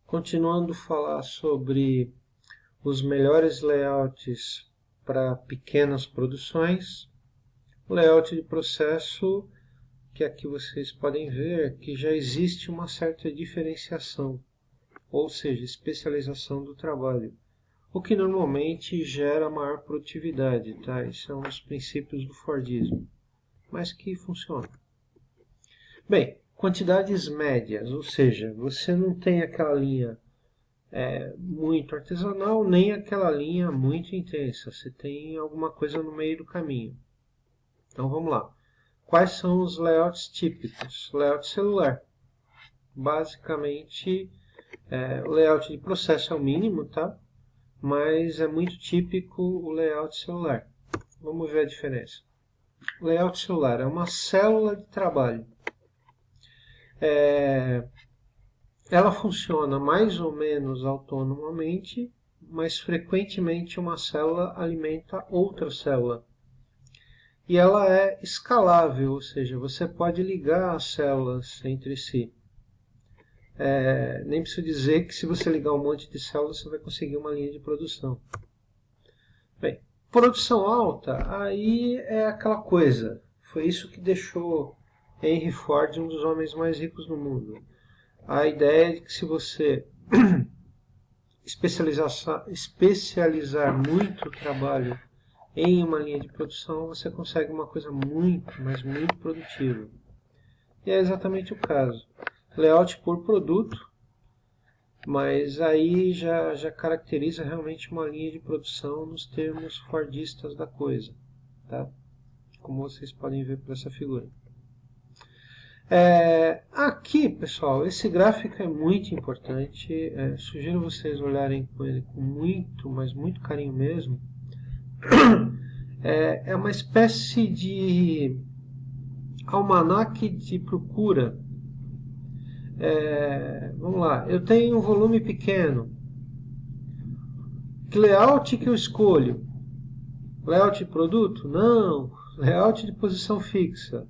Continuando a falar sobre os melhores layouts para pequenas produções, o layout de processo, que aqui vocês podem ver que já existe uma certa diferenciação, ou seja, especialização do trabalho, o que normalmente gera maior produtividade, tá? Esses são os princípios do Fordismo, mas que funciona. Bem, quantidades médias, ou seja, você não tem aquela linha muito artesanal, nem aquela linha muito intensa. Você tem alguma coisa no meio do caminho. Então vamos lá. Quais são os layouts típicos? Layout celular. Basicamente, o layout de processo é o mínimo, tá? Mas é muito típico o layout celular. Vamos ver a diferença. O layout celular é uma célula de trabalho. Ela funciona mais ou menos autonomamente, mas frequentemente uma célula alimenta outra célula. E ela é escalável, ou seja, você pode ligar as células entre si. Nem preciso dizer que se você ligar um monte de células, você vai conseguir uma linha de produção. Bem, produção alta, aí é aquela coisa. Foi isso que deixou Henry Ford um dos homens mais ricos do mundo. A ideia de que se você especializar muito o trabalho em uma linha de produção, você consegue uma coisa muito, mas muito produtiva. E é exatamente o caso. Layout por produto, mas aí já caracteriza realmente uma linha de produção nos termos fordistas da coisa, tá? Como vocês podem ver por essa figura. Aqui, pessoal, esse gráfico é muito importante. Sugiro vocês olharem com ele com muito, mas muito carinho mesmo. É uma espécie de almanaque de procura. Vamos lá, eu tenho um volume pequeno. Que layout que eu escolho? Layout de produto? Não. Layout de posição fixa.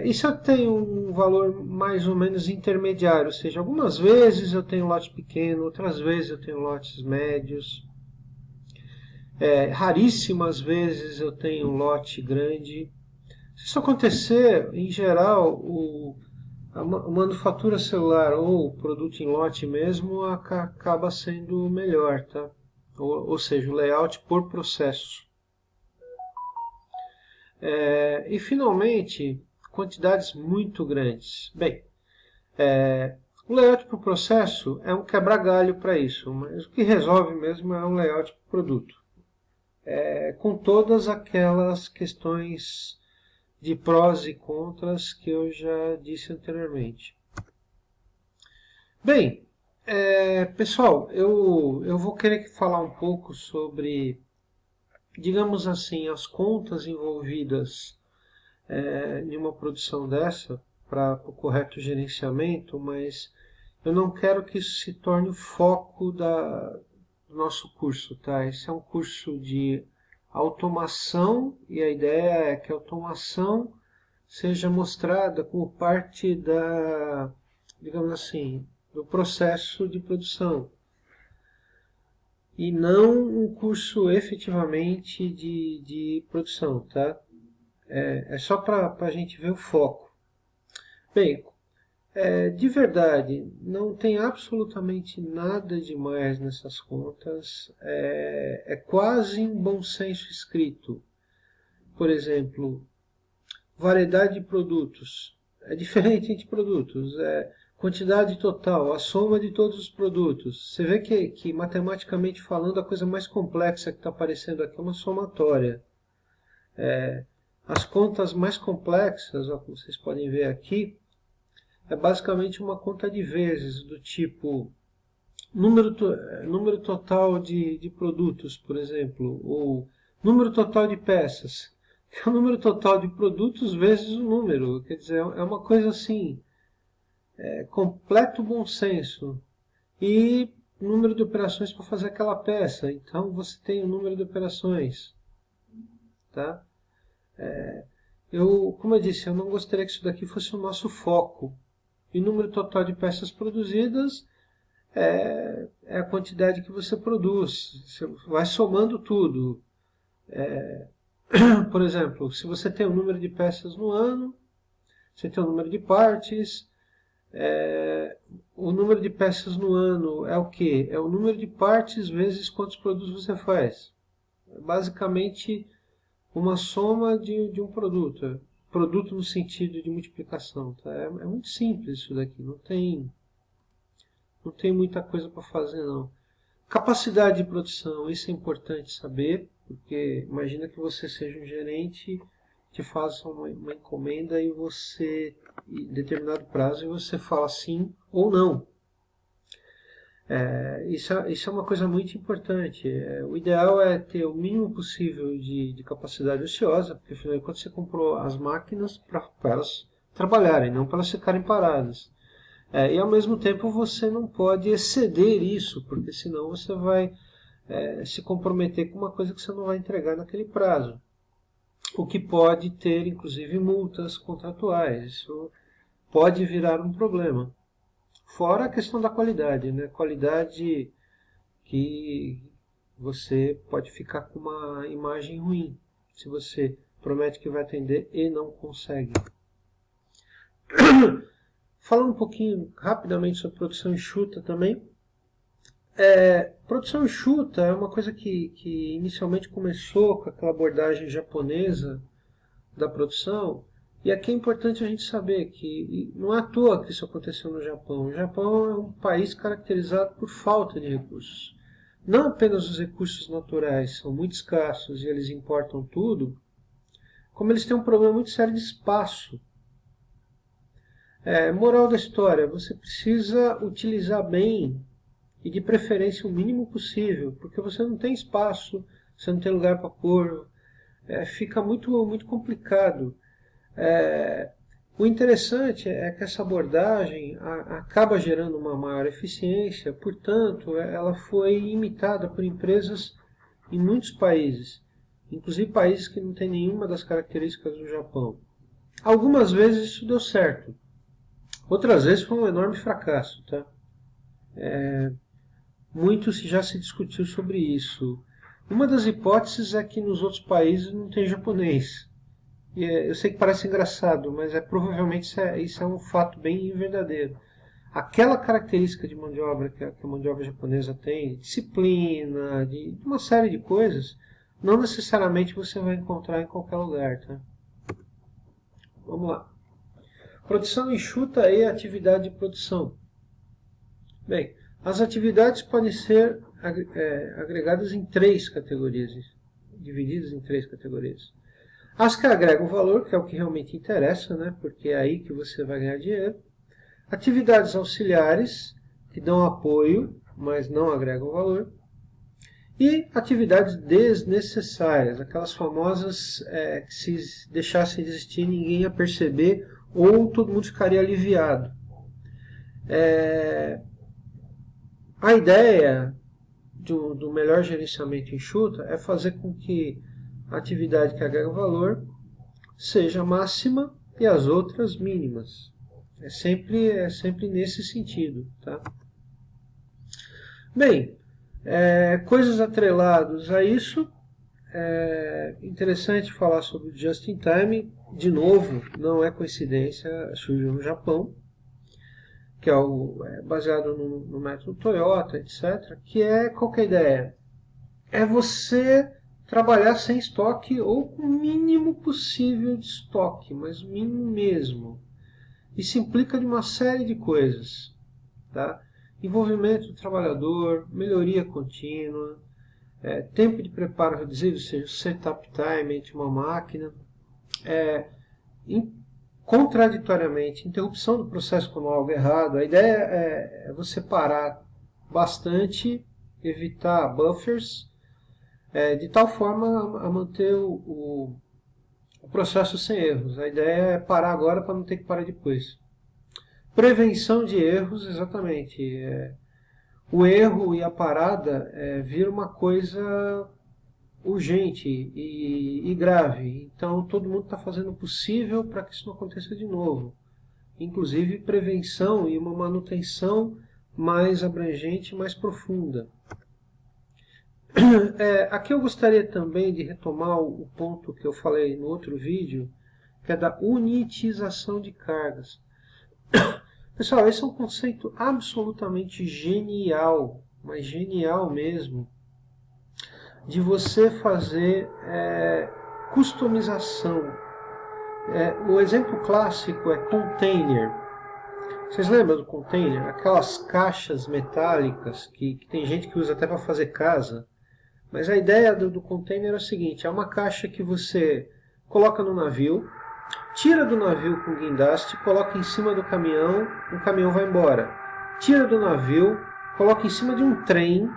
E se eu tenho um valor mais ou menos intermediário? Ou seja, algumas vezes eu tenho lote pequeno, outras vezes eu tenho lotes médios. Raríssimas vezes eu tenho um lote grande. Se isso acontecer, em geral, a manufatura celular ou o produto em lote mesmo acaba sendo melhor, tá? Ou seja, o layout por processo. E finalmente, quantidades muito grandes. Bem, o layout por processo é um quebra-galho para isso, mas o que resolve mesmo é um layout por produto. Com todas aquelas questões de prós e contras que eu já disse anteriormente. Bem, pessoal, eu vou querer falar um pouco sobre, digamos assim, as contas envolvidas em uma produção dessa para o correto gerenciamento, mas eu não quero que isso se torne o foco do nosso curso, tá? Esse é um curso de automação e a ideia é que a automação seja mostrada como parte digamos assim, do processo de produção e não um curso efetivamente de produção, tá? É só para a gente ver o foco. Bem, de verdade, não tem absolutamente nada demais nessas contas. É quase um bom senso escrito. Por exemplo, variedade de produtos. É diferente entre produtos. Quantidade total, a soma de todos os produtos. Você vê que matematicamente falando, a coisa mais complexa que está aparecendo aqui é uma somatória. As contas mais complexas, como vocês podem ver aqui, é basicamente uma conta de vezes, do tipo número total de produtos, por exemplo, ou número total de peças, que é o número total de produtos vezes o número. Quer dizer, é uma coisa assim, completo bom senso. E número de operações para fazer aquela peça. Então você tem o número de operações. Tá? Como eu disse, eu não gostaria que isso daqui fosse o nosso foco. E o número total de peças produzidas é a quantidade que você produz. Você vai somando tudo. Por exemplo, se você tem um número de peças no ano, você tem um número de partes. O número de peças no ano é o quê? É o número de partes vezes quantos produtos você faz. É basicamente uma soma de um produto. Produto no sentido de multiplicação. Tá? É muito simples isso daqui. Não tem muita coisa para fazer, não. Capacidade de produção, isso é importante saber, porque imagina que você seja um gerente, te faça uma encomenda e você, em determinado prazo, e você fala sim ou não. Isso é uma coisa muito importante. O ideal é ter o mínimo possível de capacidade ociosa, porque afinal de contas você comprou as máquinas para elas trabalharem, não para elas ficarem paradas. E ao mesmo tempo você não pode exceder isso, porque senão você vai se comprometer com uma coisa que você não vai entregar naquele prazo. O que pode ter, inclusive, multas contratuais. Isso pode virar um problema. Fora a questão da qualidade, né? Qualidade que você pode ficar com uma imagem ruim se você promete que vai atender e não consegue. Falando um pouquinho rapidamente sobre produção enxuta também. Produção enxuta é uma coisa que inicialmente começou com aquela abordagem japonesa da produção. E aqui é importante a gente saber que não é à toa que isso aconteceu no Japão. O Japão é um país caracterizado por falta de recursos. Não apenas os recursos naturais são muito escassos e eles importam tudo, como eles têm um problema muito sério de espaço. Moral da história, você precisa utilizar bem e de preferência o mínimo possível, porque você não tem espaço, você não tem lugar para pôr, fica muito complicado. O interessante é que essa abordagem acaba gerando uma maior eficiência, portanto, ela foi imitada por empresas em muitos países, inclusive países que não têm nenhuma das características do Japão. Algumas vezes isso deu certo, outras vezes foi um enorme fracasso. Tá? Muito já se discutiu sobre isso. Uma das hipóteses é que nos outros países não tem japonês. Eu sei que parece engraçado, mas provavelmente isso é um fato bem verdadeiro. Aquela característica de mão de obra que a mão de obra japonesa tem, disciplina, de uma série de coisas, não necessariamente você vai encontrar em qualquer lugar. Tá? Vamos lá. Produção enxuta e atividade de produção. Bem, as atividades podem ser agregadas em 3 categorias, divididas em 3 categorias. As que agregam valor, que é o que realmente interessa, né? Porque é aí que você vai ganhar dinheiro. Atividades auxiliares, que dão apoio, mas não agregam valor. E atividades desnecessárias, aquelas famosas que se deixassem de existir ninguém ia perceber ou todo mundo ficaria aliviado. A ideia do melhor gerenciamento enxuto é fazer com que a atividade que agrega valor seja máxima e as outras mínimas. É sempre nesse sentido. Tá? Bem, coisas atreladas a isso, é interessante falar sobre o Just in Time. De novo, não é coincidência, surgiu no Japão, que é baseado no método Toyota, etc. Qual que é a ideia? É você trabalhar sem estoque ou com o mínimo possível de estoque, mas o mínimo mesmo. Isso implica de uma série de coisas. Tá? Envolvimento do trabalhador, melhoria contínua, tempo de preparo reduzido, ou seja, setup time entre uma máquina, contraditoriamente, interrupção do processo quando há algo errado. A ideia é você parar bastante, evitar buffers, de tal forma a manter o processo sem erros. A ideia é parar agora para não ter que parar depois. Prevenção de erros, exatamente. O erro e a parada vira uma coisa urgente e grave. Então todo mundo está fazendo o possível para que isso não aconteça de novo. Inclusive prevenção e uma manutenção mais abrangente, mais profunda. Aqui eu gostaria também de retomar o ponto que eu falei no outro vídeo, que é da unitização de cargas. Pessoal, esse é um conceito absolutamente genial, mas genial mesmo, de você fazer customização. O exemplo clássico é container. Vocês lembram do container? Aquelas caixas metálicas que tem gente que usa até para fazer casa. Mas a ideia do container é o seguinte, é uma caixa que você coloca no navio, tira do navio com guindaste, coloca em cima do caminhão, o caminhão vai embora. Tira do navio, coloca em cima de um trem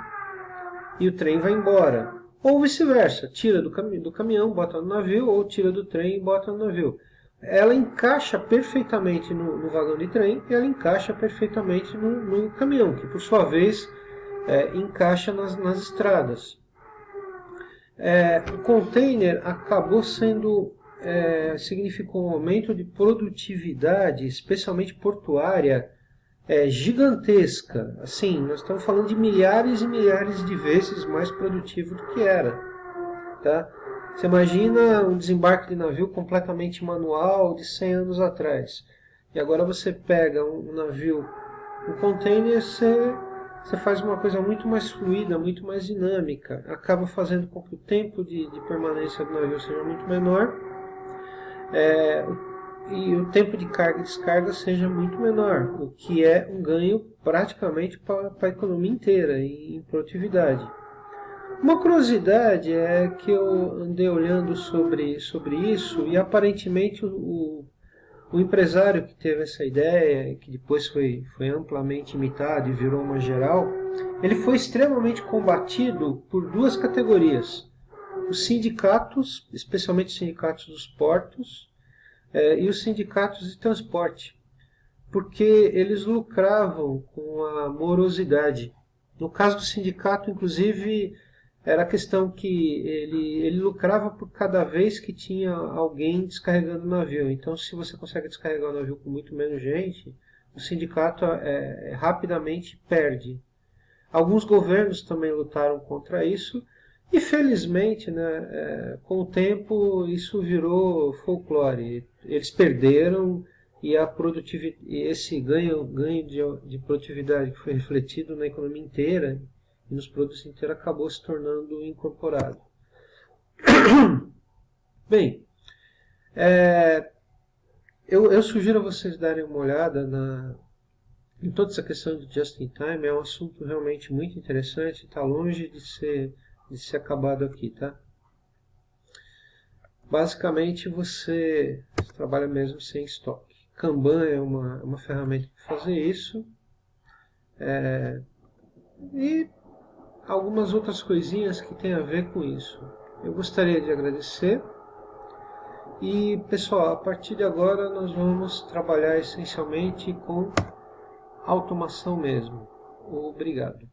e o trem vai embora. Ou vice-versa, tira do caminhão, bota no navio, ou tira do trem e bota no navio. Ela encaixa perfeitamente no vagão de trem e ela encaixa perfeitamente no caminhão, que por sua vez encaixa nas estradas. O container acabou significou um aumento de produtividade, especialmente portuária, gigantesca. Assim, nós estamos falando de milhares e milhares de vezes mais produtivo do que era. Tá? Você imagina um desembarque de navio completamente manual de 100 anos atrás. E agora você pega um navio, um container, você faz uma coisa muito mais fluida, muito mais dinâmica. Acaba fazendo com que o tempo de permanência do navio seja muito menor e o tempo de carga e descarga seja muito menor, o que é um ganho praticamente para a economia inteira em produtividade. Uma curiosidade é que eu andei olhando sobre isso e aparentemente o empresário que teve essa ideia, que depois foi amplamente imitado e virou uma geral, ele foi extremamente combatido por duas categorias. Os sindicatos, especialmente os sindicatos dos portos, e os sindicatos de transporte, porque eles lucravam com a morosidade. No caso do sindicato, inclusive, era a questão que ele lucrava por cada vez que tinha alguém descarregando o navio. Então, se você consegue descarregar o navio com muito menos gente, o sindicato rapidamente perde. Alguns governos também lutaram contra isso, e felizmente, com o tempo, isso virou folclore. Eles perderam e esse ganho de produtividade que foi refletido na economia inteira e nos produtos inteiros acabou se tornando incorporado. Bem, eu sugiro a vocês darem uma olhada em toda essa questão de just-in-time. É um assunto realmente muito interessante, está longe de ser acabado aqui, tá? Basicamente você trabalha mesmo sem estoque. Kanban é uma ferramenta para fazer isso. E algumas outras coisinhas que tem a ver com isso. Eu gostaria de agradecer. E pessoal, a partir de agora nós vamos trabalhar essencialmente com automação mesmo. Obrigado.